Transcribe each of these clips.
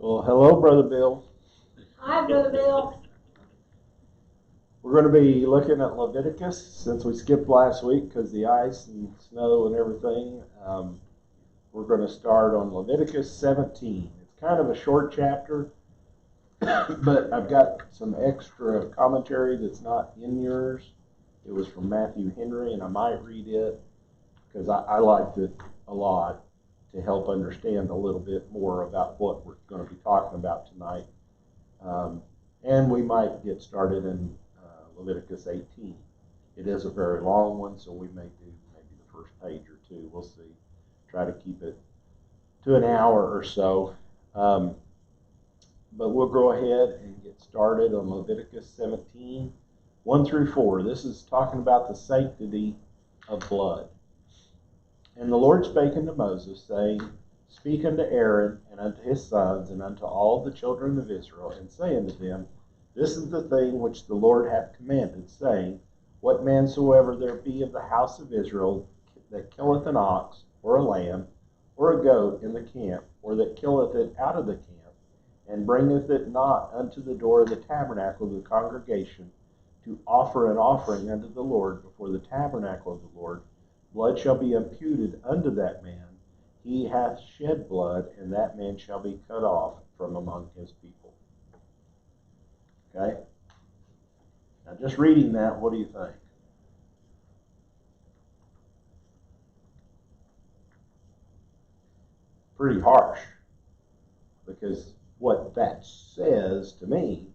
Well, hello, Brother Bill. Hi, Brother Bill. We're going to be looking at Leviticus since we skipped last week because the ice and snow and everything. We're going to start on Leviticus 17. It's kind of a short chapter, but I've got some extra commentary that's not in yours. It was from Matthew Henry, and I might read it because I liked it a lot to help understand a little bit more about what we're going to be talking about tonight. And we might get started in Leviticus 18. It is a very long one, so we may do maybe the first page or two. We'll see. Try to keep it to an hour or so. But we'll go ahead and get started on Leviticus 17, 1 through 4. This is talking about the sanctity of blood. And the Lord spake unto Moses, saying, Speak unto Aaron and unto his sons and unto all the children of Israel, and say unto them, This is the thing which the Lord hath commanded, saying, What man soever there be of the house of Israel that killeth an ox, or a lamb, or a goat in the camp, or that killeth it out of the camp, and bringeth it not unto the door of the tabernacle of the congregation, to offer an offering unto the Lord before the tabernacle of the Lord, blood shall be imputed unto that man. He hath shed blood, and that man shall be cut off from among his people. Okay? Now, just reading that, what do you think? Pretty harsh. Because what that says to me,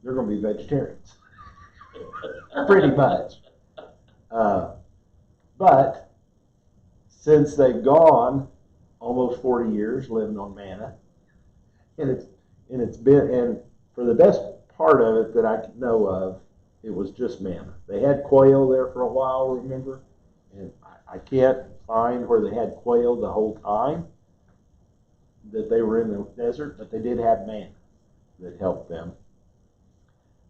they're going to be vegetarians. Pretty much. But since they've gone almost 40 years living on manna, and for the best part of it that I know of, it was just manna. They had quail there for a while, remember? And I can't find where they had quail the whole time that they were in the desert, but they did have manna that helped them.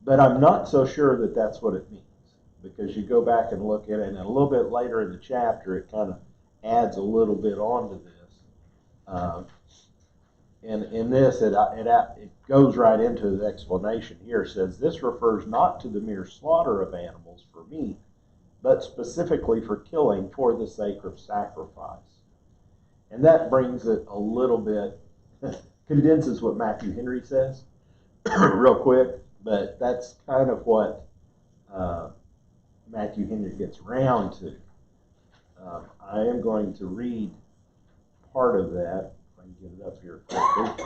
But I'm not so sure that that's what it means, because you go back and look at it, and a little bit later in the chapter, it kind of adds a little bit onto this. And in this, it goes right into the explanation here. It says, This refers not to the mere slaughter of animals for meat, but specifically for killing for the sake of sacrifice. And that brings it a little bit, condenses what Matthew Henry says real quick, but that's kind of what Matthew Henry gets around to. I am going to read part of that. If I can get it up here quickly.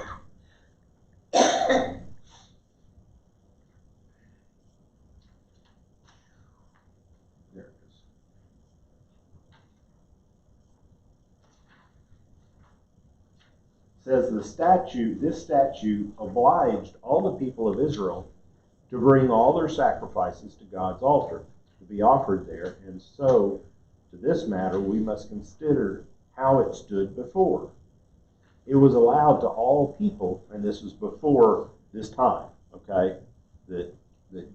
There it is. It says this statute obliged all the people of Israel to bring all their sacrifices to God's altar, to be offered there, and so to this matter we must consider how it stood before. It was allowed to all people, and this was before this time, okay, that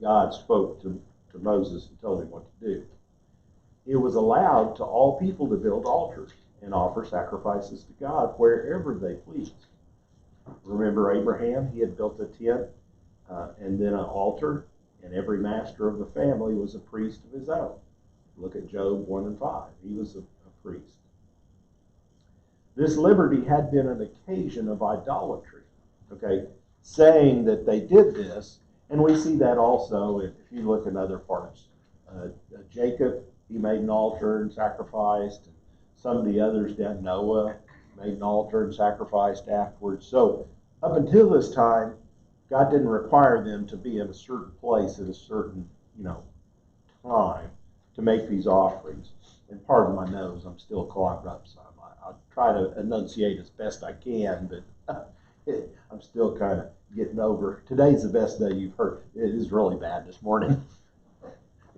God spoke to Moses and told him what to do. It was allowed to all people to build altars and offer sacrifices to God wherever they pleased. Remember Abraham? He had built a tent and then an altar, and every master of the family was a priest of his own. Look at Job 1 and 5. He was a priest. This liberty had been an occasion of idolatry, okay, saying that they did this, and we see that also if you look in other parts. Jacob, he made an altar and sacrificed, and some of the others down, Noah made an altar and sacrificed afterwards. So up until this time, God didn't require them to be in a certain place at a certain, time to make these offerings. And pardon my nose, I'm still clogged up some. I'll try to enunciate as best I can, but I'm still kind of getting over. Today's the best day you've heard. It is really bad this morning.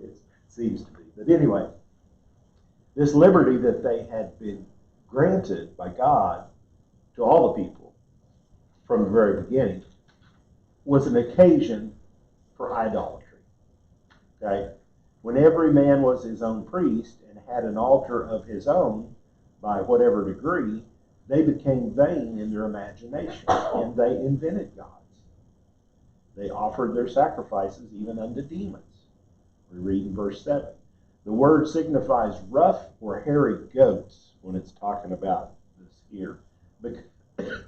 It seems to be. But anyway, this liberty that they had been granted by God to all the people from the very beginning was an occasion for idolatry. Okay? When every man was his own priest and had an altar of his own, by whatever degree, They became vain in their imagination, and they invented gods. They offered their sacrifices even unto demons. We read in verse 7. The word signifies rough or hairy goats when it's talking about this here,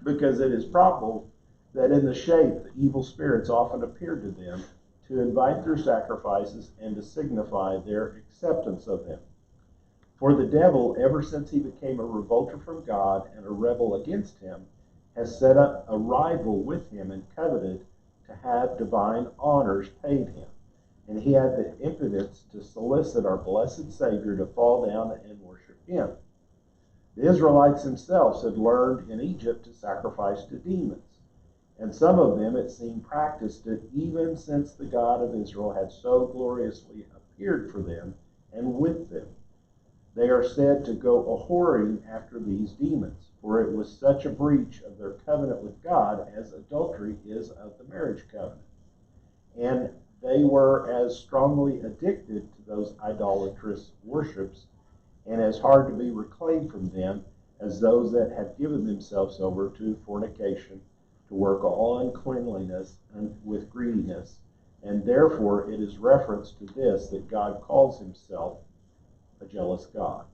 because it is probable that in the shape the evil spirits often appeared to them to invite their sacrifices and to signify their acceptance of them. For the devil, ever since he became a revolter from God and a rebel against him, has set up a rival with him and coveted to have divine honors paid him. And he had the impudence to solicit our blessed Savior to fall down and worship him. The Israelites themselves had learned in Egypt to sacrifice to demons, and some of them, it seemed, practiced it even since the God of Israel had so gloriously appeared for them and with them. They are said to go a-whoring after these demons, for it was such a breach of their covenant with God as adultery is of the marriage covenant. And they were as strongly addicted to those idolatrous worships and as hard to be reclaimed from them as those that have given themselves over to fornication, to work all uncleanliness and with greediness. And therefore it is reference to this that God calls himself a jealous God.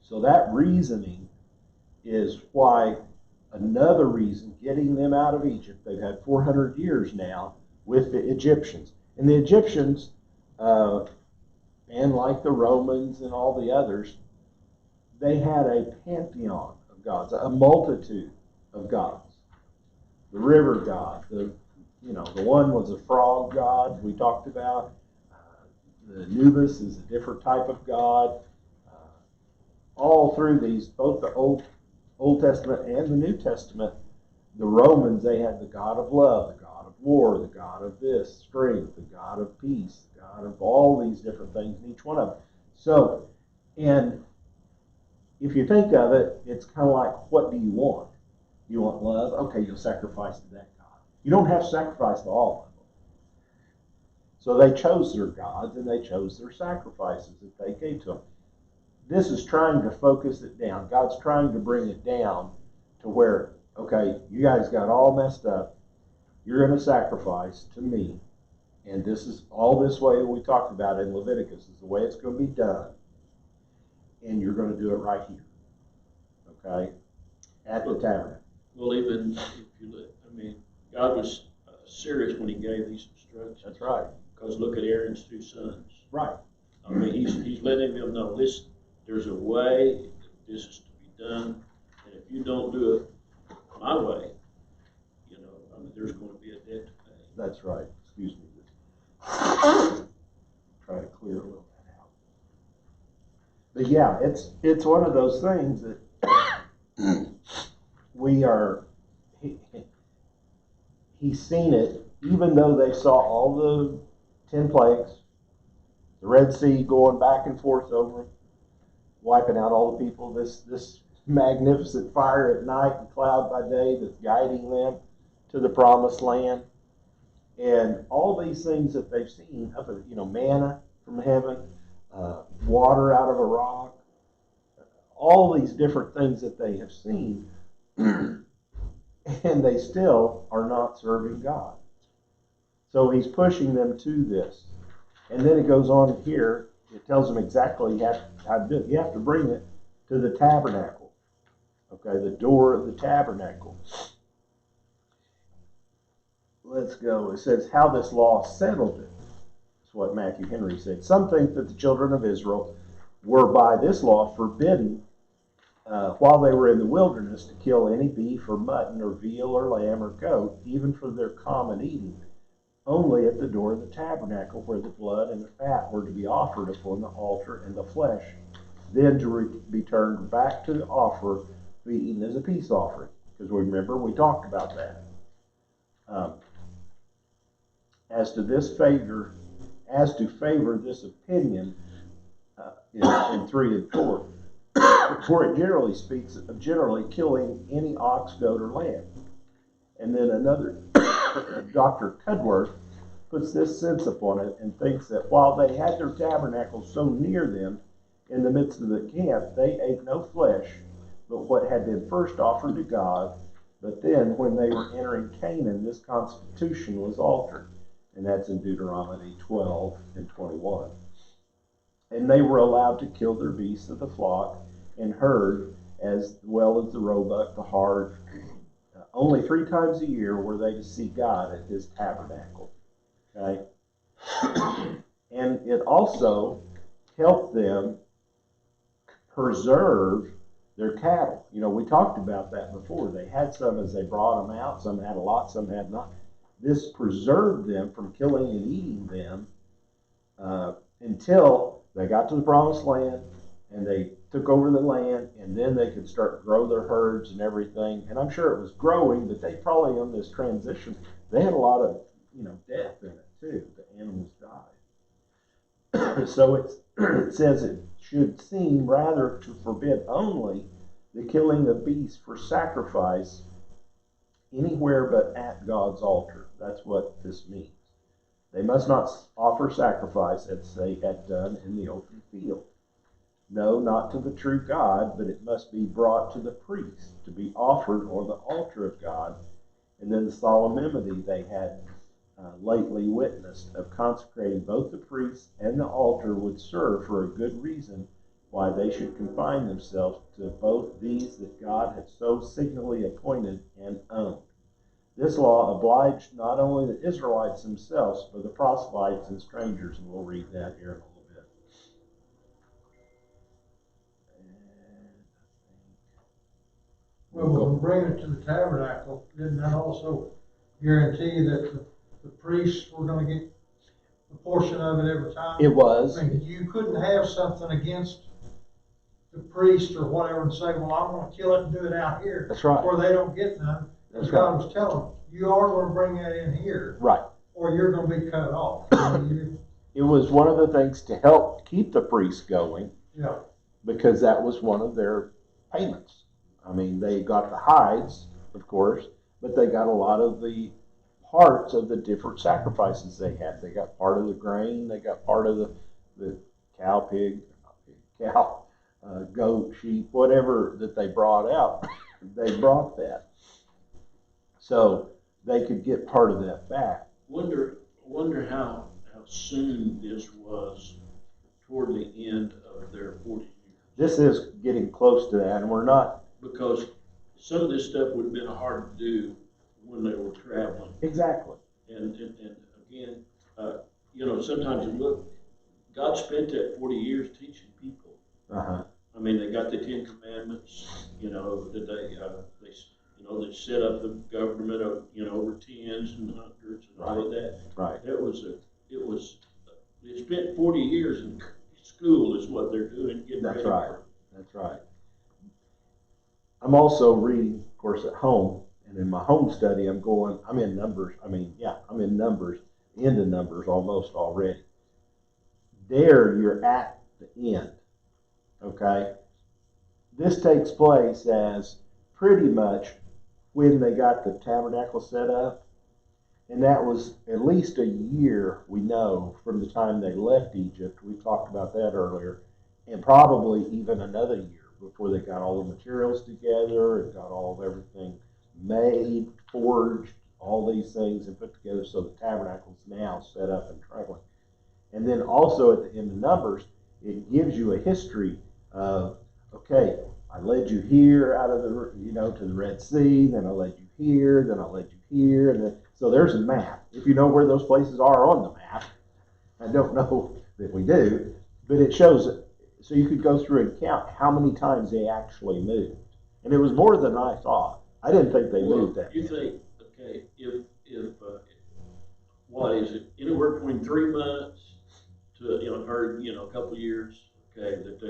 So that reasoning is why another reason getting them out of Egypt. They've had 400 years now with the Egyptians. And the Egyptians, and like the Romans and all the others, they had a pantheon of gods, a multitude of gods. The river god, the one was a frog god we talked about. The Anubis is a different type of god. All through these, both the Old Testament and the New Testament, the Romans, they had the god of love, the god of war, the god of this, strength, the god of peace, the god of all these different things, in each one of them. So, and if you think of it, it's kind of like, what do you want? You want love? Okay, you'll sacrifice to that god. You don't have to sacrifice to all of them. So they chose their gods and they chose their sacrifices that they gave to them. This is trying to focus it down. God's trying to bring it down to where, okay, you guys got all messed up. You're going to sacrifice to me. And this is all this way we talked about in Leviticus is the way it's going to be done. And you're going to do it right here. Okay? At the tabernacle. Well, even if you look, God was serious when he gave these instructions. That's right. Because look at Aaron's two sons. Right. He's letting them know this. There's a way that this is to be done, and if you don't do it my way, there's going to be a debt to pay. That's right. Excuse me. Try to clear a little bit out. But yeah, it's one of those things that we are. He's seen it, even though they saw all the 10 plagues, the Red Sea going back and forth over, wiping out all the people, this magnificent fire at night and cloud by day that's guiding them to the promised land. And all these things that they've seen, manna from heaven, water out of a rock, all these different things that they have seen, and they still are not serving God. So he's pushing them to this. And then it goes on here, it tells them exactly how to do it. You have to bring it to the tabernacle. Okay, the door of the tabernacle. Let's go. It says how this law settled it. That's what Matthew Henry said. Some think that the children of Israel were by this law forbidden while they were in the wilderness to kill any beef or mutton or veal or lamb or goat, even for their common eating, only at the door of the tabernacle where the blood and the fat were to be offered upon the altar and the flesh, then to be turned back to the offer to be eaten as a peace offering. Because remember, we talked about that. As to favor this opinion in 3 and 4, for it generally speaks of generally killing any ox, goat, or lamb. And then another, Dr. Cudworth, puts this sense upon it and thinks that while they had their tabernacle so near them in the midst of the camp, they ate no flesh, but what had been first offered to God. But then when they were entering Canaan, this constitution was altered. And that's in Deuteronomy 12 and 21. And they were allowed to kill their beasts of the flock and herd, as well as the roebuck, the hart. Only 3 times a year were they to see God at his tabernacle. Okay? And it also helped them preserve their cattle. You know, we talked about that before. They had some as they brought them out. Some had a lot, some had not. This preserved them from killing and eating them until they got to the promised land and they took over the land, and then they could start to grow their herds and everything. And I'm sure it was growing, but they probably, on this transition, they had a lot of, death in it too. The animals died. So it says it should seem rather to forbid only the killing of beasts for sacrifice anywhere but at God's altar. That's what this means. They must not offer sacrifice as they had done in the open field. No, not to the true God, but it must be brought to the priest to be offered on the altar of God. And then the solemnity they had lately witnessed of consecrating both the priest and the altar would serve for a good reason why they should confine themselves to both these that God had so signally appointed and owned. This law obliged not only the Israelites themselves, but the proselytes and strangers, and we'll read that here in a little bit. Well, when we bring it to the tabernacle, didn't that also guarantee that the priests were going to get a portion of it every time? It was. I mean, you couldn't have something against the priest or whatever and say, well, I'm going to kill it and do it out here. That's right. Or they don't get none. That's God right. was telling them, you are going to bring that in here. Right. Or you're going to be cut off. It was one of the things to help keep the priests going. Yeah. Because that was one of their payments. I mean, they got the hides, of course, but they got a lot of the parts of the different sacrifices they had. They got part of the grain, they got part of the cow, goat, sheep, whatever that they brought out, they brought that. So they could get part of that back. Wonder how soon this was toward the end of their 40 years. This is getting close to that, and we're not. Because some of this stuff would have been hard to do when they were traveling. Exactly. And again, sometimes you look, God spent that 40 years teaching people. Uh-huh. I mean, they got the 10 Commandments, that they set up the government of, over tens and hundreds and all of that. Right. They spent 40 years in school is what they're doing. That's right. That's right. I'm also reading, of course, at home, and in my home study, I'm in Numbers. I'm in Numbers, into Numbers almost already. There, you're at the end, okay? This takes place as pretty much when they got the tabernacle set up, and that was at least a year, we know, from the time they left Egypt. We talked about that earlier, and probably even another year before they got all the materials together and got all of everything made, forged, all these things and put together, so the tabernacle's now set up and traveling. And then also at the end of Numbers, it gives you a history of, okay, I led you here out of the, to the Red Sea, then I led you here, then I led you here, and then, so there's a map. If you know where those places are on the map, I don't know that we do, but it shows it. So you could go through and count how many times they actually moved. And it was more than I thought. I didn't think they moved that. You think, okay, if what is it, anywhere between 3 months to, a couple of years, okay, that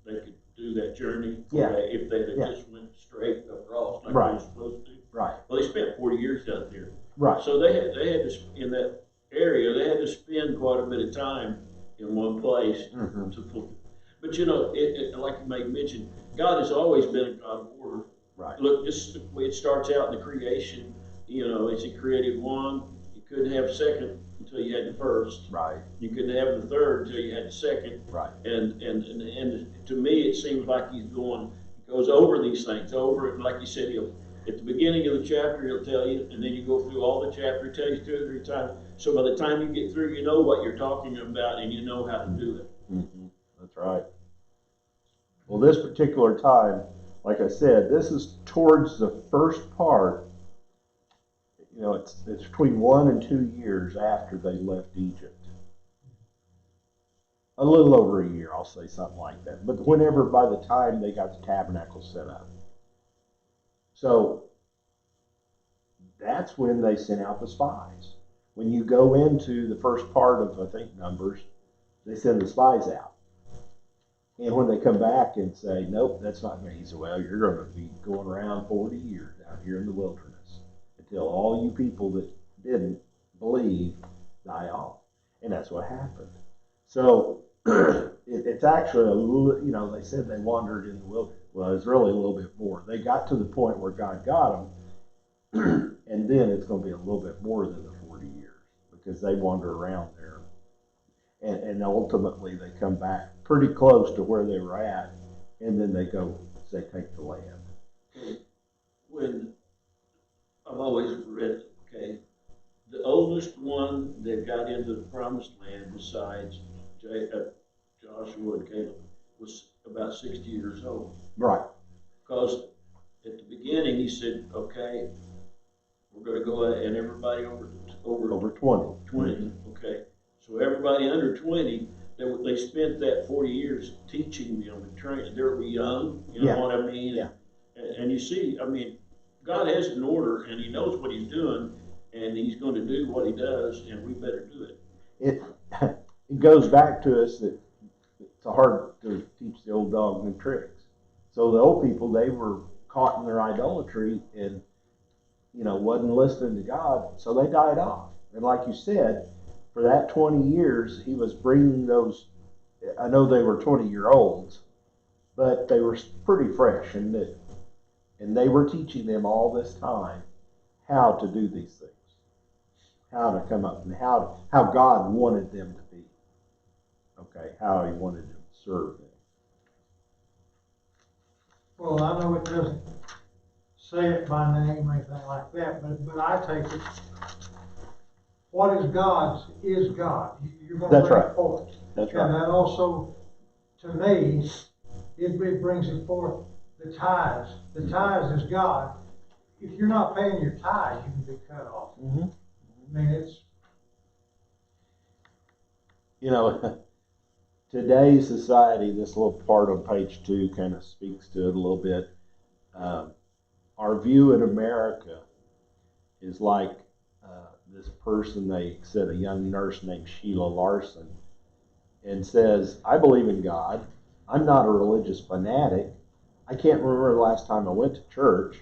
they could do that journey. Yeah. Okay, if they had just went straight across like Right. they were supposed to. Right. Well, they spent 40 years down there. Right. So they had to, in that area, they had to spend quite a bit of time in one place Mm-hmm. to fulfill. But like you may mention, God has always been a God of order. Right. Look, this is the way it starts out in the creation. As He created one, you couldn't have second until you had the first. Right. You couldn't have the third until you had the second. Right. And to me, it seems like He's going. goes over these things, over it, like you said, at the beginning of the chapter, he'll tell you, and then you go through all the chapter, he tells you 2 or 3 times. So by the time you get through, you know what you're talking about, and you know how to do it. Mm-hmm. That's right. Well, this particular time, like I said, this is towards the first part. You know, it's between 1 and 2 years after they left Egypt. A little over a year, I'll say something like that. But whenever, by the time they got the tabernacle set up. So that's when they sent out the spies. When you go into the first part of, I think, Numbers, they send the spies out. And when they come back and say, nope, that's not going to, he said, well, you're going to be going around 40 years out here in the wilderness until all you people that didn't believe die off. And that's what happened. So it's actually a little, you know, they said they wandered in the wilderness. Well, it's really a little bit more. They got to the point where God got them, and then it's going to be a little bit more than the 40 years because they wander around there. And ultimately they come back pretty close to where they were at, and then they go, they take the land. When I've always read, okay, the oldest one that got into the promised land besides Joshua and Caleb was about 60 years old. Right. Because at the beginning he said, okay, we're going to go ahead and everybody over 20. 20, okay. So everybody under 20, they spent that 40 years teaching them and training. They were young, you know what I mean? Yeah. And you see, I mean, God has an order, and he knows what he's doing, and he's going to do what he does, and we better do it. It goes back to us that it's hard to teach the old dog new tricks. So the old people, they were caught in their idolatry and, you know, wasn't listening to God, so they died off. And like you said, for that 20 years, he was bringing those, I know they were 20-year-olds, but they were pretty fresh and new. And they were teaching them all this time how to do these things, how to come up, and how God wanted them to be. Okay, how he wanted them to serve him. Well, I know it doesn't say it by name or anything like that, but I take it, what is God's is God. You're going to That's bring right. it forth. That's And right. that also, to me, it brings it forth, the tithes. The tithes is God. If you're not paying your tithes, you can be cut off. Mm-hmm. I mean, it's... You know, today's society, this little part on page 2 kind of speaks to it a little bit. Our view in America is like this person, they said, a young nurse named Sheila Larson, and says, I believe in God. I'm not a religious fanatic. I can't remember the last time I went to church.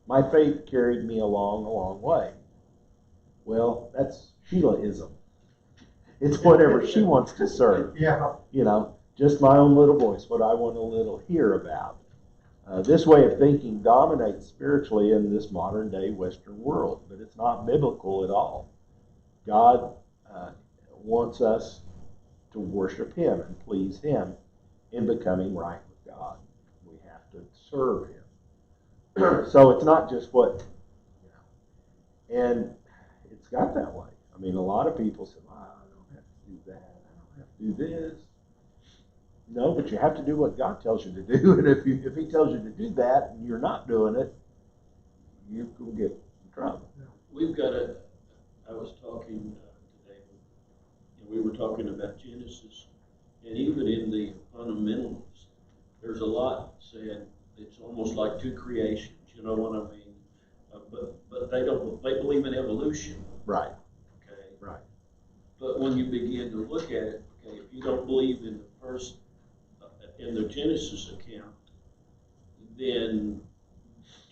My faith carried me along a long way. Well, that's Sheilaism. It's whatever she wants to serve. Yeah. You know, just my own little voice, what I want to hear about. This way of thinking dominates spiritually in this modern day Western world, but it's not biblical at all. God wants us to worship him and please him in becoming right with God. We have to serve him. So it's not just what, you know, and it's got that way. I mean, a lot of people say, well, I don't have to do that. I don't have to do this. No, but you have to do what God tells you to do. And if he tells you to do that and you're not doing it, you will get in trouble. We've got I was talking today, and we were talking about Genesis, and even in the fundamentals, there's a lot said. It's almost like 2 creations, you know what I mean? But they believe in evolution. Right. Okay. Right. But when you begin to look at it, okay, if you don't believe in in the Genesis account, then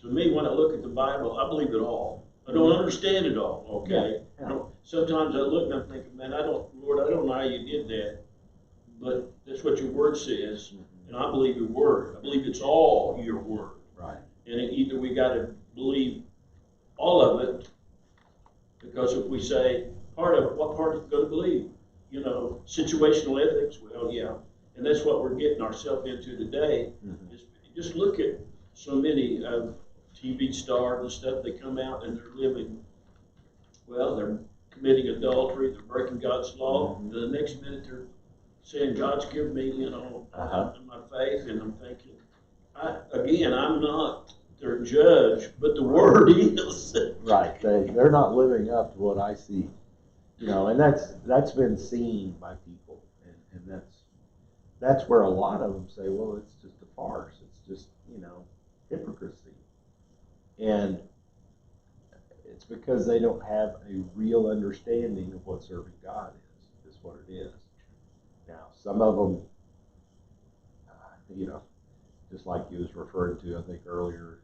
to me, when I look at the Bible, I believe it all. I don't understand it all, okay? Yeah. Sometimes I look and I'm thinking, man, Lord, I don't know how you did that, but that's what your word says, and I believe your word. I believe it's all your word. Right. And either we got to believe all of it, because if we say what part are you going to believe? You know, situational ethics, well, yeah. And that's what we're getting ourselves into today. Mm-hmm. just look at so many TV stars and stuff, they come out and they're living, well, they're committing adultery, they're breaking God's law, and the next minute they're saying, God's given me, my faith, and I'm thinking, I'm not their judge, but the word is. Right, they're not living up to what I see, and that's been seen by people, and that's where a lot of them say, well, it's just a farce, it's just, hypocrisy. And it's because they don't have a real understanding of what serving God is what it is. Now, some of them, just like you was referring to, I think earlier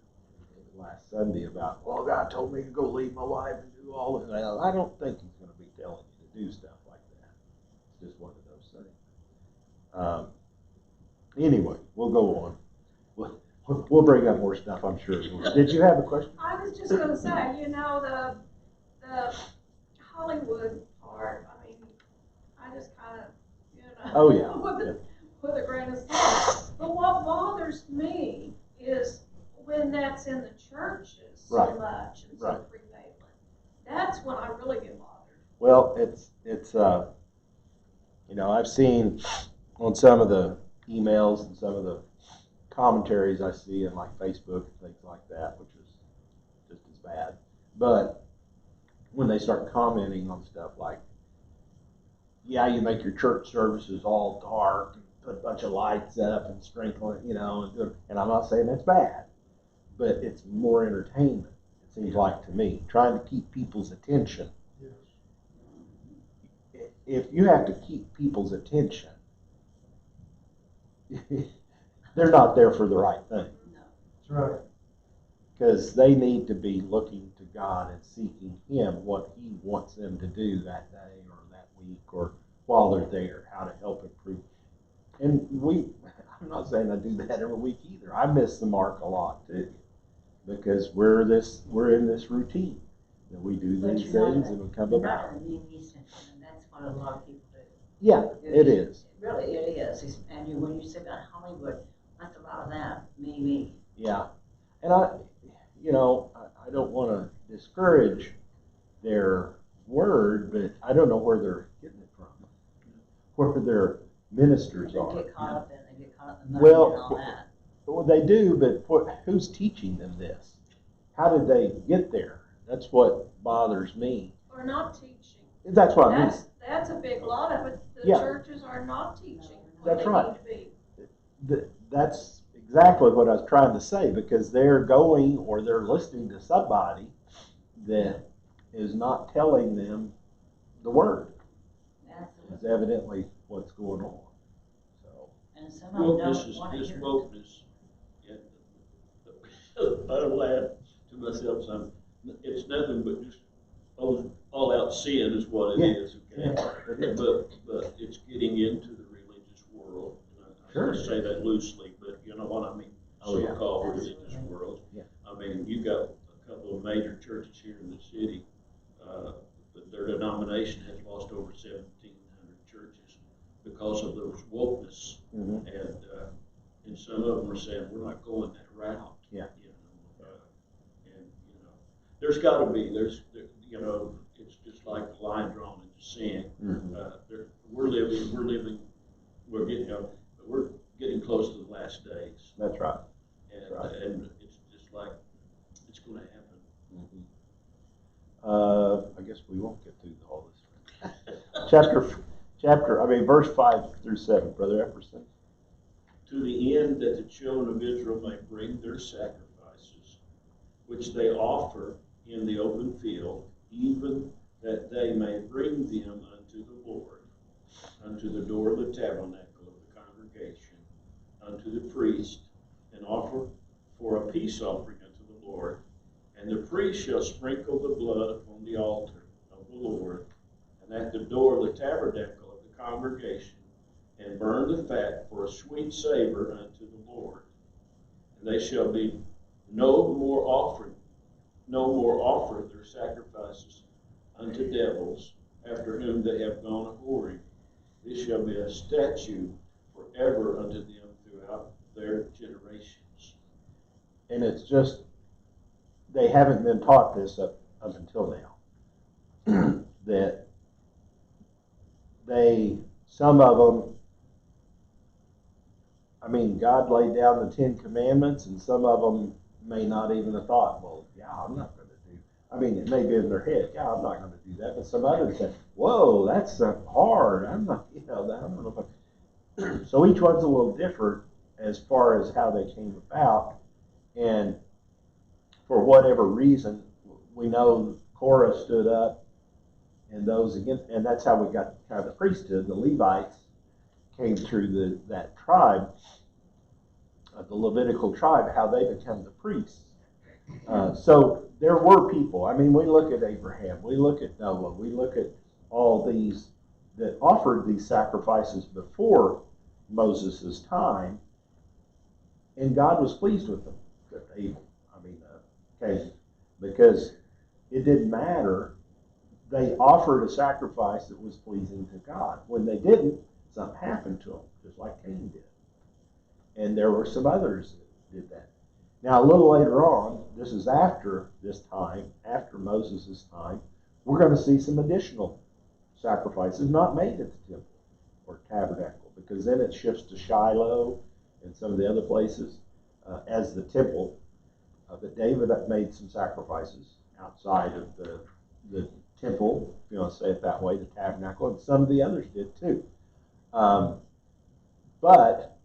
last Sunday about, well, God told me to go leave my wife and do all this. I don't think he's going to be telling you to do stuff like that. It's just one of those things. Anyway, we'll go on. We'll bring up more stuff, I'm sure. Did you have a question? I was just gonna say, the Hollywood part, I mean, I just kind of, Oh, yeah. with a grain of salt. But what bothers me is when that's in the churches so Right. much and so Right. prevalent. That's when I really get bothered. Well, it's I've seen on some of the emails and some of the commentaries I see in like Facebook and things like that, which is just as bad. But when they start commenting on stuff like, yeah, you make your church services all dark and put a bunch of lights up and sprinkle it, and I'm not saying that's bad, but it's more entertainment, it seems like to me, trying to keep people's attention. Yes. If you have to keep people's attention, they're not there for the right thing. That's right. Because they need to be looking to God and seeking Him, what He wants them to do that day or that week or while they're there, how to help improve. And I'm not saying I do that every week either. I miss the mark a lot too, because we're in this routine that we do But these you're things not- and we come You're about. not immune system, and that's what a lot of people do. Yeah, it is. Really, it is. And when you say about Hollywood, that's a lot of that, me. Yeah, and I don't want to discourage their word, but I don't know where they're getting it from, where their ministers They are. get caught up in the money and all that. Well, they do, but who's teaching them this? How did they get there? That's what bothers me. Or not teaching. That's what I mean. That's a big lot of it. The Yeah. churches are not teaching what That's they right. need to be. That's exactly what I was trying to say, because they're going or they're listening to somebody that is not telling them the word. Absolutely. Is evidently what's going on. So And some of them Wokeness don't want to is hear it. wokeness. I laugh to myself some. It's nothing but just all out sin is what it Yeah. is. Okay? Yeah, it is. But it's getting into the religious world. And Sure. I say that loosely, but you know what I mean. Oh, yeah. So-called Absolutely. religious world. Yeah. I mean, you got a couple of major churches here in the city. But their denomination has lost over 1,700 churches because of those wokeness. mhm. And some of them are saying, we're not going that route. Yeah. There's got to be, it's just like the line drawn into sin. Mhm. We're getting close to the last days. That's right. And, Right. and it's just like, it's going to happen. I guess we won't get through all this. Verse 5 through 7, Brother Epperson. To the end that the children of Israel may bring their sacrifices, which they offer in the open field, even that they may bring them unto the Lord, unto the door of the tabernacle of the congregation, unto the priest, and offer for a peace offering unto the Lord. And the priest shall sprinkle the blood upon the altar of the Lord, and at the door of the tabernacle of the congregation, and burn the fat for a sweet savor unto the Lord. And they shall be no more offer their sacrifices unto devils, after whom they have gone a whoring. This shall be a statute forever unto them throughout their generations. and it's just, they haven't been taught this up until now. That some of them, I mean, God laid down the 10 Commandments, and some of them may not even have thought, well, yeah, I'm not going to do. I mean, it may be in their head, yeah, I'm not going to do that. But some others say, whoa, that's hard. I'm not, I don't know. So each one's a little different as far as how they came about. And for whatever reason, we know Korah stood up and those against, and that's how we got kind of the priesthood. The Levites came through that tribe, the Levitical tribe, how they become the priests. So there were people. I mean, we look at Abraham, we look at Noah, we look at all these that offered these sacrifices before Moses' time, and God was pleased with them. Okay, because it didn't matter. They offered a sacrifice that was pleasing to God. When they didn't, something happened to them, just like Cain did. And there were some others that did that. Now, a little later on, this is after this time, after Moses' time, we're going to see some additional sacrifices not made at the temple or tabernacle, because then it shifts to Shiloh and some of the other places as the temple. But David made some sacrifices outside of the temple, if you want to say it that way, the tabernacle, and some of the others did too. But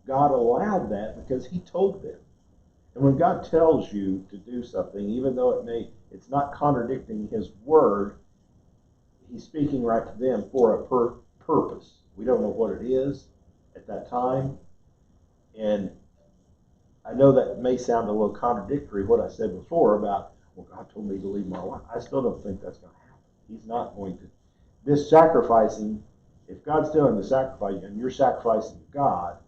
God allowed that because he told them. And when God tells you to do something, even though it's not contradicting his word, he's speaking right to them for a purpose. We don't know what it is at that time. And I know that may sound a little contradictory, what I said before about, well, God told me to leave my wife. I still don't think that's going to happen. He's not going to. This sacrificing, if God's doing the sacrifice and you're sacrificing God,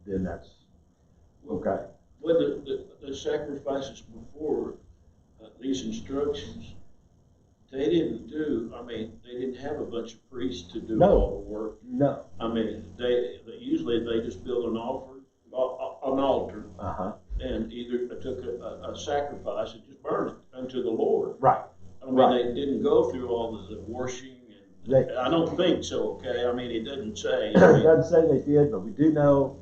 then that's okay. Well, the sacrifices before these instructions, they didn't have a bunch of priests to do all the work. No. I mean, they usually just build an altar, and either took a sacrifice and just burned it unto the Lord. Right. I mean, they didn't go through all the washing, and I don't think so. Okay, I mean, it doesn't say. It doesn't say they did, but we do know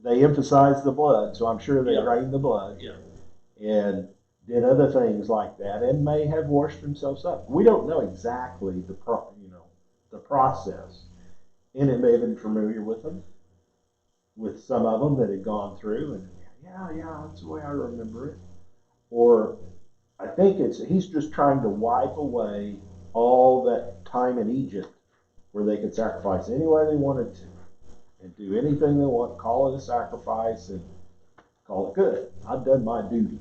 they emphasized the blood, so I'm sure they drained the blood. Yeah. And did other things like that, and may have washed themselves up. We don't know exactly the process, and it may have been familiar with them, with some of them that had gone through, and yeah, that's the way I remember it. Or I think he's just trying to wipe away all that time in Egypt where they could sacrifice any way they wanted to and do anything they want, call it a sacrifice and call it good. I've done my duty.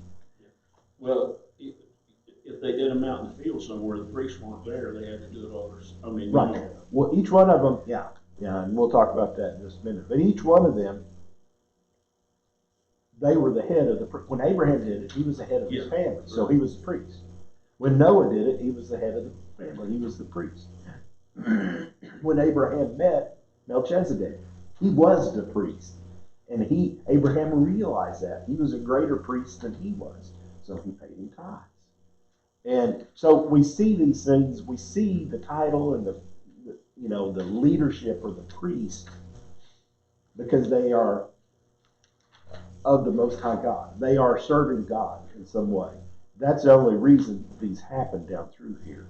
Well, if they did them out in the field somewhere, the priests weren't there, they had to do it all themselves. I mean, right. Well, each one of them, yeah, and we'll talk about that in just a minute. But each one of them, they were the head of when Abraham did it, he was the head of his family, so he was the priest. When Noah did it, he was the head of the family, he was the priest. When Abraham met Melchizedek, he was the priest. And Abraham realized that. He was a greater priest than he was, so he paid him tithes. And so we see these things, we see the title and the leadership or the priest, because they are of the Most High God. They are serving God in some way. That's the only reason these happened down through here.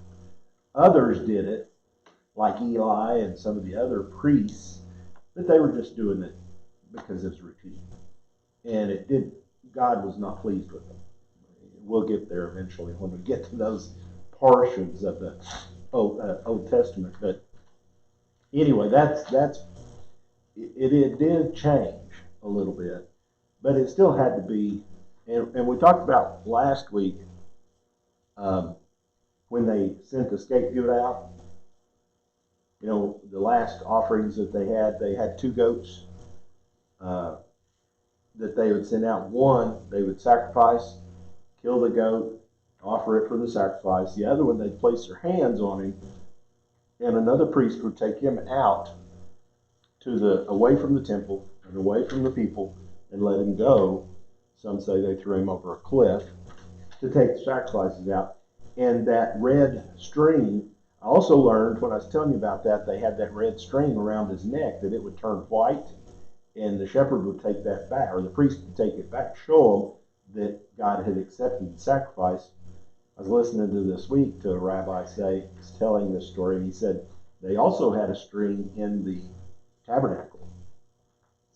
Others did it, like Eli and some of the other priests, that they were just doing it because it's routine. And God was not pleased with them. We'll get there eventually when we get to those portions of the Old Testament. But anyway, it did change a little bit, but it still had to be. And we talked about last week when they sent the scapegoat out. The last offerings that they had 2 goats that they would send out. One, they would sacrifice, kill the goat, offer it for the sacrifice. The other one, they'd place their hands on him, and another priest would take him out away from the temple and away from the people and let him go Some say they threw him over a cliff to take the sacrifices out. And that red string, I also learned when I was telling you about that, they had that red string around his neck that it would turn white, and the shepherd would take that back, or the priest would take it back, show them that God had accepted the sacrifice. I was listening to this week to a rabbi was telling this story, and he said they also had a string in the tabernacle.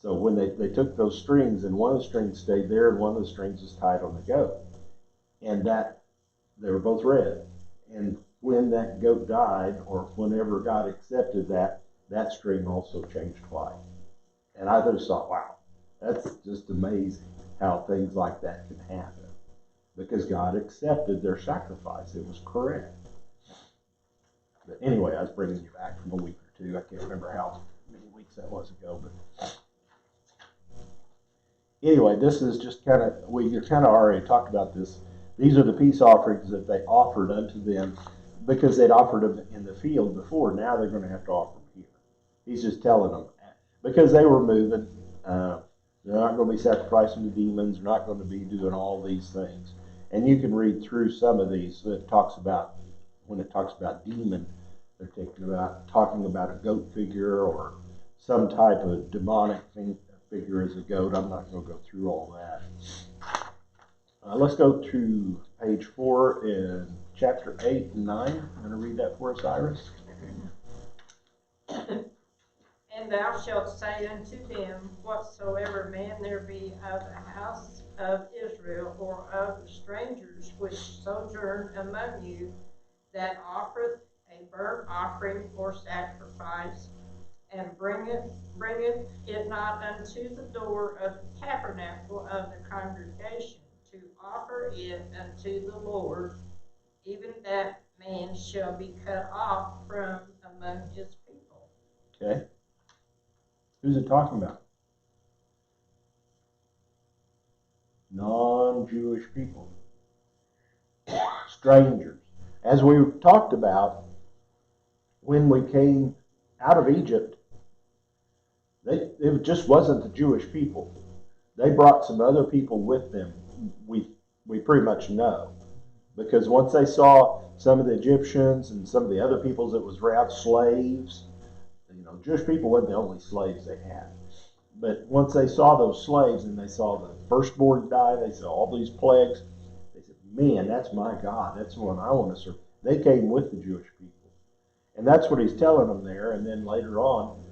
So when they took those strings, and one of the strings stayed there, and one of the strings was tied on the goat. And that, they were both red. And when that goat died, or whenever God accepted that, that string also changed white. And I just thought, wow, that's just amazing how things like that can happen. Because God accepted their sacrifice. It was correct. But anyway, I was bringing you back from a week or two. I can't remember how many weeks that was ago. But anyway, this is just kind of, you kind of already talked about this. These are the peace offerings that they offered unto them because they'd offered them in the field before. Now they're going to have to offer them here. He's just telling them because they were moving. They're not going to be sacrificing the demons. They're not going to be doing all these things. And you can read through some of these that talks about, when it talks about demon, they're talking about a goat figure or some type of demonic figure as a goat. I'm not going to go through all that. Let's go to page 4 in chapter 8 and 9. I'm going to read that for us, Iris. And thou shalt say unto them, whatsoever man there be of the house of Israel, or of the strangers which sojourn among you, that offereth a burnt offering or sacrifice, and bringeth it not unto the door of the tabernacle of the congregation, to offer it unto the Lord, even that man shall be cut off from among his people. Okay. Who's it talking about? Non-Jewish people. Strangers. As we talked about, when we came out of Egypt, it just wasn't the Jewish people. They brought some other people with them. We pretty much know. Because once they saw some of the Egyptians and some of the other peoples that was around, slaves, Jewish people weren't the only slaves they had. But once they saw those slaves and they saw the firstborn die, they saw all these plagues, they said, man, that's my God. That's the one I want to serve. They came with the Jewish people. And that's what he's telling them there. And then later on,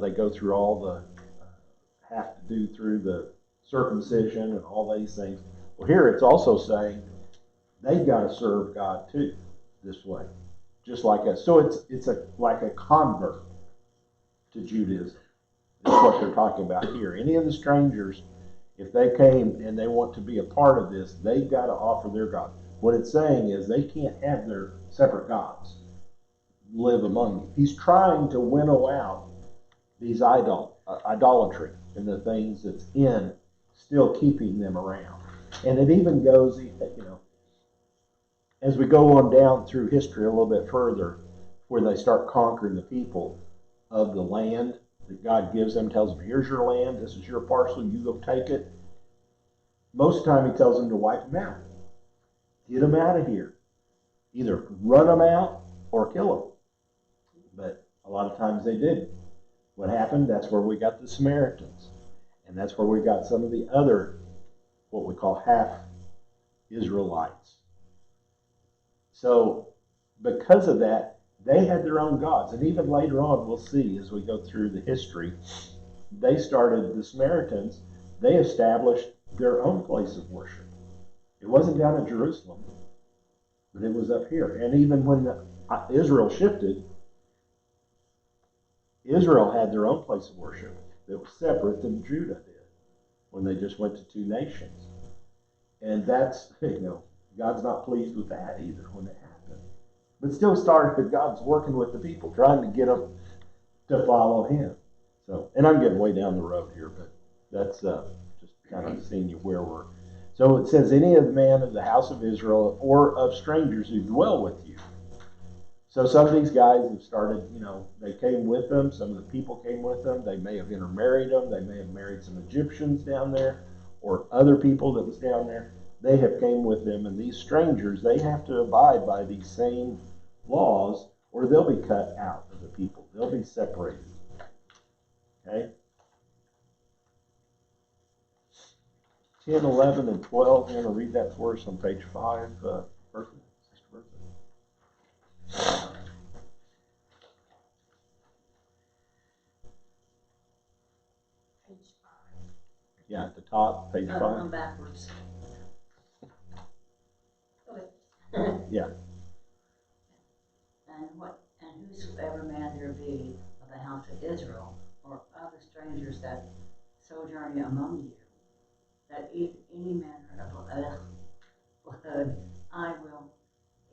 they go through all the, have to do through the circumcision and all these things. Well, here it's also saying they've got to serve God too this way, just like us. So it's like a convert to Judaism. Is what they're talking about here. Any of the strangers, if they came and they want to be a part of this, they've got to offer their God. What it's saying is they can't have their separate gods live among you. He's trying to winnow out these idolatry and the things that's in still keeping them around. And it even goes, as we go on down through history a little bit further, where they start conquering the people of the land that God gives them, tells them, here's your land, this is your parcel, you go take it. Most of the time he tells them to wipe them out. Get them out of here. Either run them out or kill them. But a lot of times they didn't. What happened, that's where we got the Samaritans. And that's where we got some of the other, what we call half Israelites. So because of that, they had their own gods. And even later on, we'll see as we go through the history, the Samaritans, they established their own place of worship. It wasn't down in Jerusalem, but it was up here. And even when Israel shifted, Israel had their own place of worship that was separate than Judah did when they just went to two nations. And that's, God's not pleased with that either when it happened. But still started because God's working with the people, trying to get them to follow him. So, and I'm getting way down the road here, but that's just kind of seeing you where we're. So it says, any of the man of the house of Israel or of strangers who dwell with you. So some of these guys have started, they came with them. Some of the people came with them. They may have intermarried them. They may have married some Egyptians down there. or other people that was down there, they have came with them, and these strangers, they have to abide by these same laws, or they'll be cut out of the people. They'll be separated. Okay? 10, 11, and 12. You want to read that for us on page 5, Bertha? Sister Bertha? Page 5. Yeah, at the top, page 5. I'm backwards. Yeah. And whosoever man there be of the house of Israel, or of the strangers that sojourn among you, that eat any manner of blood, I will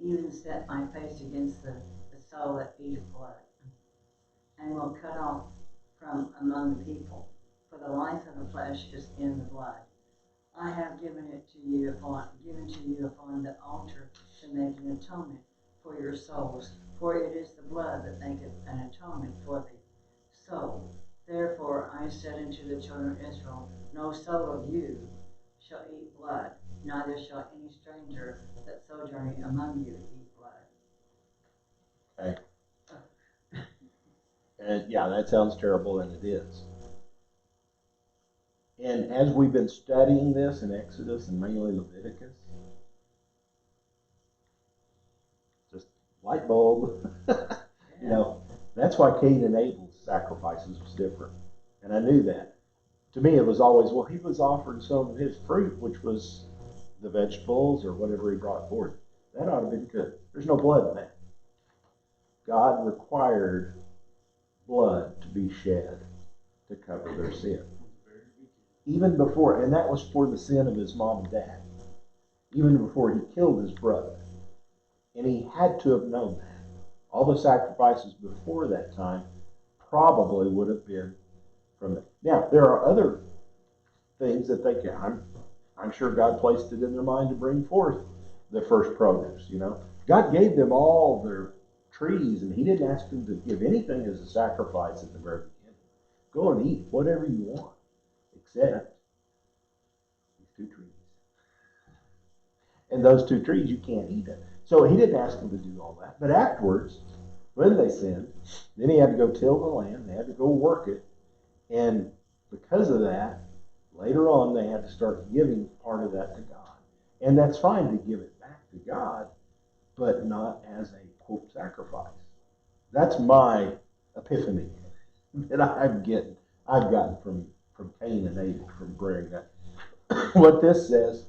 even set my face against the soul that eateth blood, and will cut off from among the people. For the life of the flesh is in the blood. I have given to you upon the altar to make an atonement for your souls, for it is the blood that maketh an atonement for the soul. Therefore I said unto the children of Israel, no soul of you shall eat blood, neither shall any stranger that sojourning among you eat blood. Okay. And yeah, that sounds terrible, and it is. And as we've been studying this in Exodus and mainly Leviticus, just light bulb. You know, that's why Cain and Abel's sacrifices was different. And I knew that. To me, it was always, well, he was offering some of his fruit, which was the vegetables or whatever he brought forth. That ought to have been good. There's no blood in that. God required blood to be shed to cover their sin. Even before, and that was for the sin of his mom and dad. Even before he killed his brother. And he had to have known that. All the sacrifices before that time probably would have been from it. Now, there are other things that they can. I'm sure God placed it in their mind to bring forth the first produce, you know. God gave them all their trees, and he didn't ask them to give anything as a sacrifice at the very beginning. Go and eat whatever you want, except these 2 trees. And those 2 trees, you can't eat it. So he didn't ask them to do all that. But afterwards, when they sinned, then he had to go till the land. They had to go work it. And because of that, later on, they had to start giving part of that to God. And that's fine to give it back to God, but not as a, quote, sacrifice. That's my epiphany that I've gotten from Cain and Abel, from bringing that. What this says,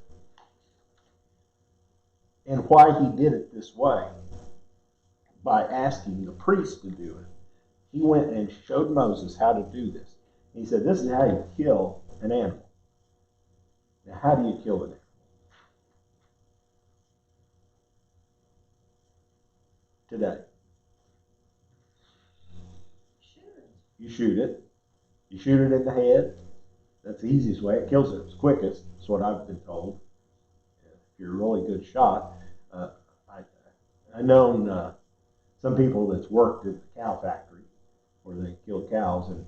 and why he did it this way, by asking the priest to do it. He went and showed Moses how to do this. He said, this is how you kill an animal. Now, how do you kill an animal? Today. You shoot it. You shoot it in the head. That's the easiest way. It kills it quickest. That's what I've been told. If you're a really good shot. I known some people that's worked at the cow factory where they kill cows, and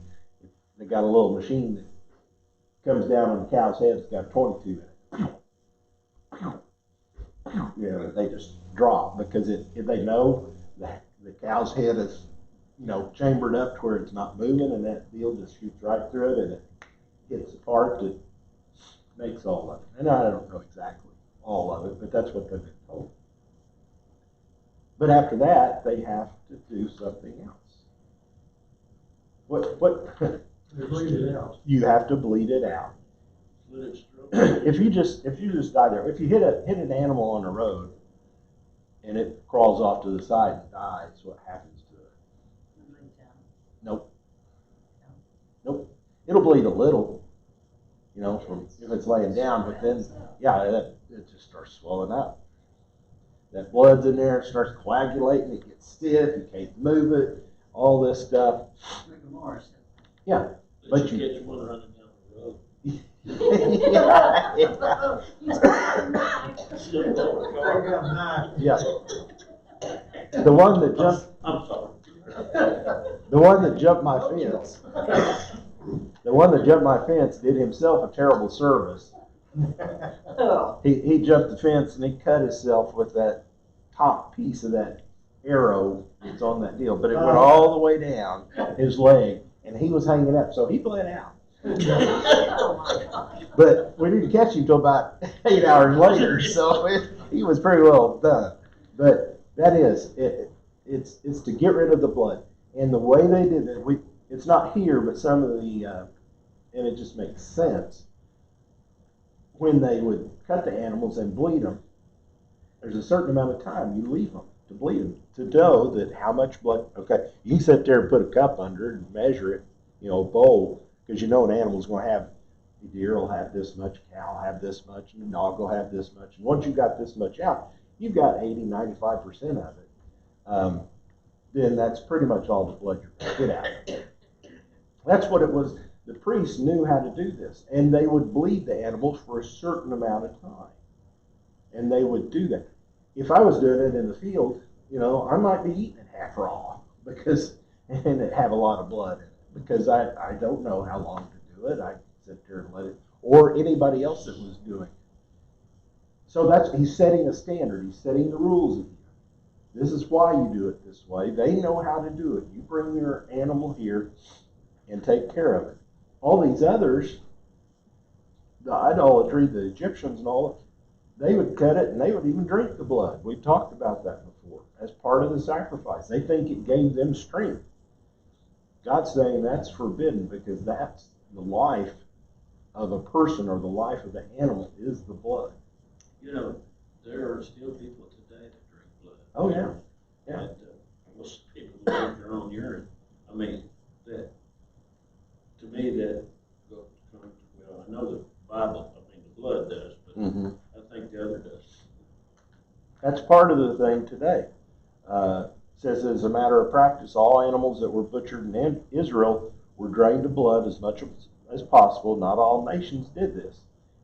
they got a little machine that comes down on the cow's head. It's got a 22 in it. You know, they just drop because if they know that the cow's head is, you know, chambered up to where it's not moving, and that deal just shoots right through it, and it hits the part that makes all of it. And I don't know exactly all of it, but that's what they've been told. But after that, they have to do something else. What? They bleed it out. You have to bleed it out. If you just die there, if you hit an animal on the road and it crawls off to the side and dies, what happens to it? Nope. It'll bleed a little, you know, if it's laying down, but then, yeah, it just starts swelling up. That blood's in there, it starts coagulating, it gets stiff, you can't move it, all this stuff. Yeah. But you catch one running down the road. Yeah. The one that jumped. I'm sorry. The one that jumped my fence. The one that jumped my fence did himself a terrible service Oh, He jumped the fence and he cut himself with that top piece of that arrow that's on that deal, but it went all the way down his leg, and he was hanging up, so he bled out. oh my gosh. But we didn't catch him till about 8 hours later, so he was pretty well done. But that is, it's to get rid of the blood. And the way they did it, it's not here, but some of the, and it just makes sense, when they would cut the animals and bleed them, there's a certain amount of time you leave them to bleed them, to know that how much blood, okay, you can sit there and put a cup under it and measure it, a bowl, because you know an animal's going to have, the deer will have this much, cow will have this much, and the dog will have this much. And once you got this much out, you've got 80-95% of it. Then that's pretty much all the blood you're going to get out of it. That's what it was. The priests knew how to do this, and they would bleed the animals for a certain amount of time. And they would do that. If I was doing it in the field, I might be eating it half raw and it have a lot of blood in it, because I don't know how long to do it. I sit there and let it, or anybody else that was doing it. So he's setting a standard. He's setting the rules again. This is why you do it this way. They know how to do it. You bring your animal here and take care of it. All these others, the idolatry, the Egyptians and all, they would cut it and they would even drink the blood. We've talked about that before as part of the sacrifice. They think it gave them strength. God's saying that's forbidden, because that's the life of a person, or the life of the animal is the blood. There are still people today that drink blood. Oh, yeah. Yeah. And most people drink their own urine. I mean, that, to me, that, well, I know the Bible, the blood does, but I think the other does. That's part of the thing today. It says, as a matter of practice, all animals that were butchered in Israel were drained of blood as much as possible. Not all nations did this.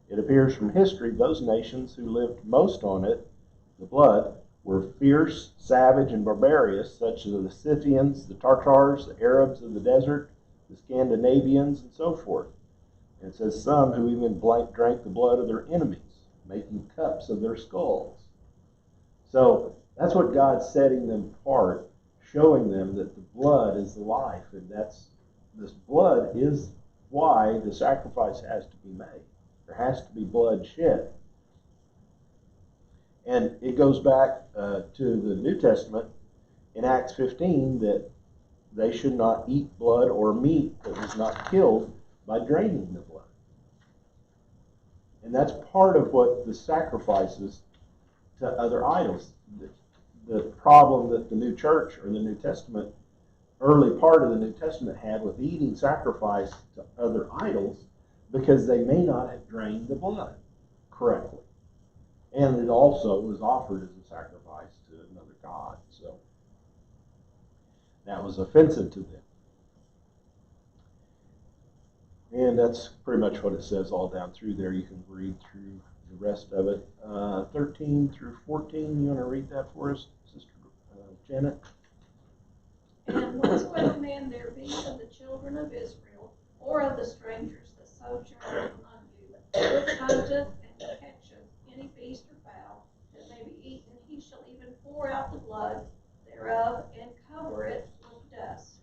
It appears from history those nations who lived most on it, the blood, were fierce, savage, and barbarous, such as the Scythians, the Tartars, the Arabs of the desert, the Scandinavians, and so forth. And it says some who even drank the blood of their enemies, making cups of their skulls. So that's what God's setting them apart, showing them that the blood is the life, and this blood is why the sacrifice has to be made. There has to be blood shed. And it goes back to the New Testament in Acts 15 that they should not eat blood or meat that was not killed by draining the blood. And that's part of what the sacrifices to other idols. The problem that the new church, or the New Testament, early part of the New Testament had with eating sacrifice to other idols, because they may not have drained the blood correctly. And it also was offered as a sacrifice to another god. So that was offensive to them. And that's pretty much what it says all down through there. You can read through the rest of it. 13 through 14, you want to read that for us, Sister Janet? And whatsoever man there be of the children of Israel, or of the strangers that sojourn among you, which hunteth and catcheth any beast or fowl that may be eaten, he shall even pour out the blood thereof, and cover it with dust.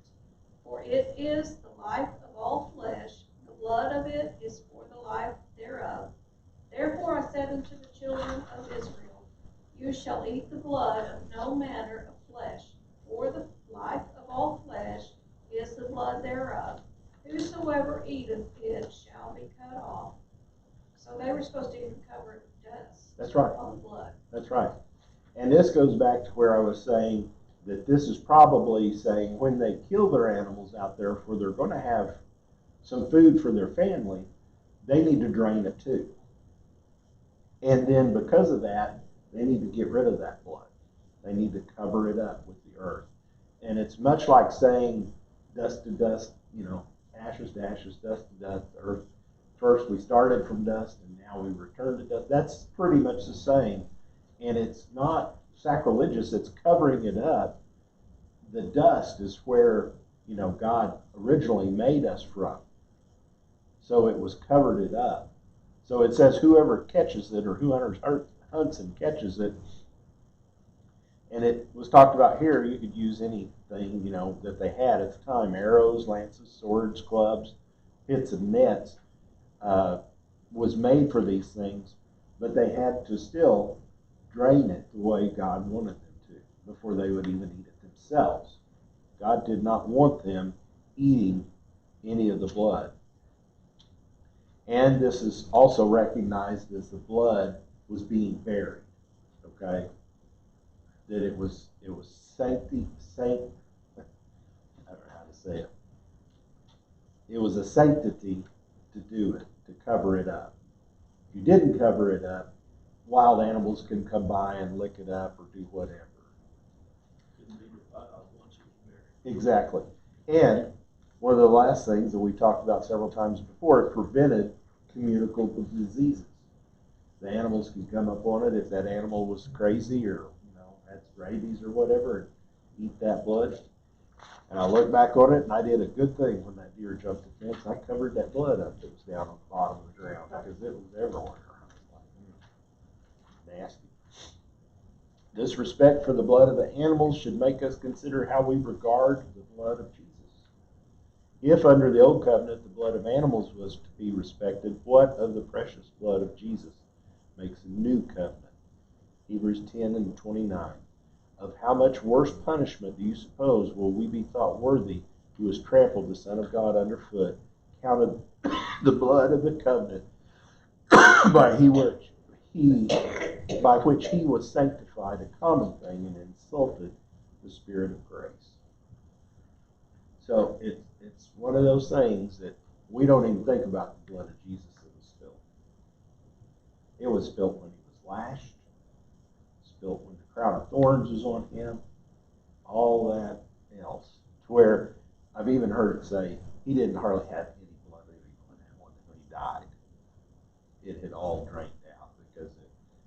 For it is the life of all flesh, the blood of it is for the life thereof. Therefore I said unto the children of Israel, you shall eat the blood of no manner of flesh, for the life of all flesh is the blood thereof. Whosoever eateth it shall be cut off. So they were supposed to even cover it with dust. That's right. On the blood. That's right. And this goes back to where I was saying that this is probably saying when they kill their animals out there, for they're going to have some food for their family, they need to drain it too. And then because of that, they need to get rid of that blood. They need to cover it up with the earth. And it's much like saying dust to dust, ashes to ashes, dust to dust, earth. First we started from dust and now we return to dust. That's pretty much the same. And it's not sacrilegious, it's covering it up. The dust is where, God originally made us from. So it was covered it up. So it says whoever catches it, or whoever hunts and catches it. And it was talked about here, you could use anything, that they had at the time: arrows, lances, swords, clubs, pits, and nets. Was made for these things, but they had to still drain it the way God wanted them to before they would even eat it themselves. God did not want them eating any of the blood. And this is also recognized as the blood was being buried. Okay? That it was sancti, I don't know how to say it. It was a sanctity to do it, to cover it up. If you didn't cover it up, wild animals can come by and lick it up or do whatever. Couldn't be defiled once it was buried. Exactly. And one of the last things that we talked about several times before, it prevented communicable diseases. The animals can come up on it if that animal was crazy or had rabies or whatever, and eat that blood. And I look back on it, and I did a good thing when that deer jumped the fence. I covered that blood up that was down on the bottom of the ground because it was everywhere. Nasty. This respect for the blood of the animals should make us consider how we regard the blood of Jesus. If under the old covenant the blood of animals was to be respected, what of the precious blood of Jesus makes a new covenant? Hebrews 10:29. Of how much worse punishment do you suppose will we be thought worthy who has trampled the Son of God underfoot, counted the blood of the covenant by which he was sanctified a common thing, and insulted the Spirit of grace? So it's one of those things that we don't even think about the blood of Jesus that was spilled. It was spilled when he was lashed, spilled when the crown of thorns was on him, all that else. To where I've even heard it say he didn't hardly have any blood in him when he died. It had all drained out because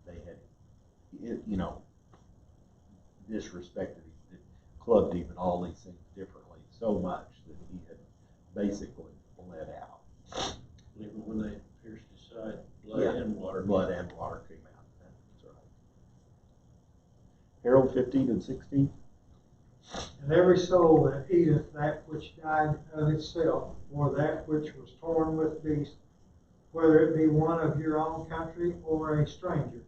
they had, disrespected him, clubbed him, and all these things differently so much that he had basically bled out. Even when they pierced his side, blood and water came out. That's right. Harold 15:16. And every soul that eateth that which died of itself, or that which was torn with beasts, whether it be one of your own country or a stranger,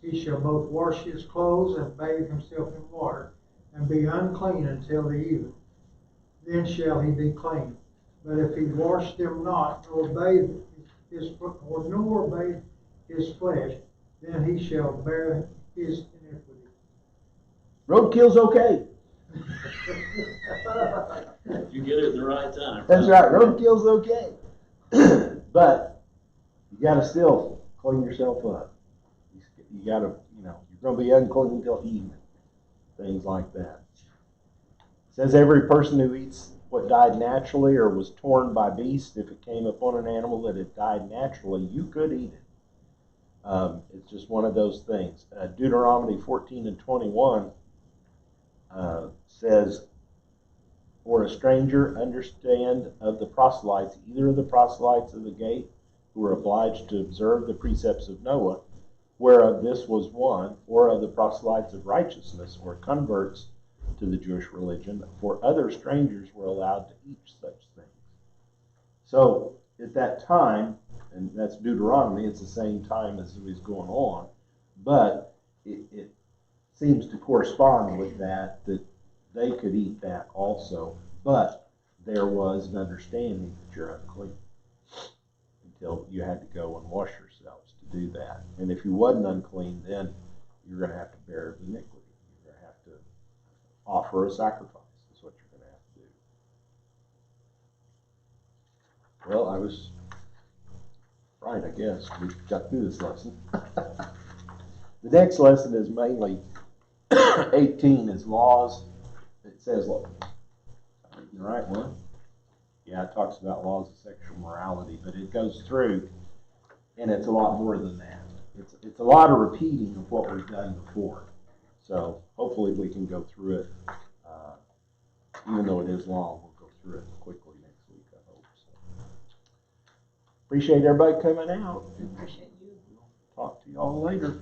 he shall both wash his clothes and bathe himself in water, and be unclean until the even. Then shall he be clean. But if he wash them not, nor bathe his flesh, then he shall bear his iniquity. Roadkill's okay. If you get it in the right time. That's right. Roadkill's okay. But you got to still clean yourself up. You got to, you're going to be unclean until evening. Things like that. It says every person who eats what died naturally or was torn by beasts, if it came upon an animal that had died naturally, you could eat it. It's just one of those things. Deuteronomy 14:21 says, "For a stranger understand of the proselytes, either of the proselytes of the gate, who were obliged to observe the precepts of Noah, whereof this was one, or of the proselytes of righteousness, or converts to the Jewish religion, for other strangers were allowed to eat such things." So at that time, and that's Deuteronomy, it's the same time as it was going on, but it seems to correspond with that they could eat that also, but there was an understanding that you're unclean until you had to go and wash yourselves to do that. And if you wasn't unclean, then you're going to have to bear the iniquity. You're going to have to offer a sacrifice. That's what you're going to have to do. Well, I was right, I guess. We got through this lesson. The next lesson is mainly 18 is laws. It says, the right one? Yeah, it talks about laws of sexual morality, but it goes through, and it's a lot more than that. It's a lot of repeating of what we've done before. So hopefully we can go through it. Even though it is long, we'll go through it quickly next week, I hope. So. Appreciate everybody coming out. Appreciate you. Talk to y'all later.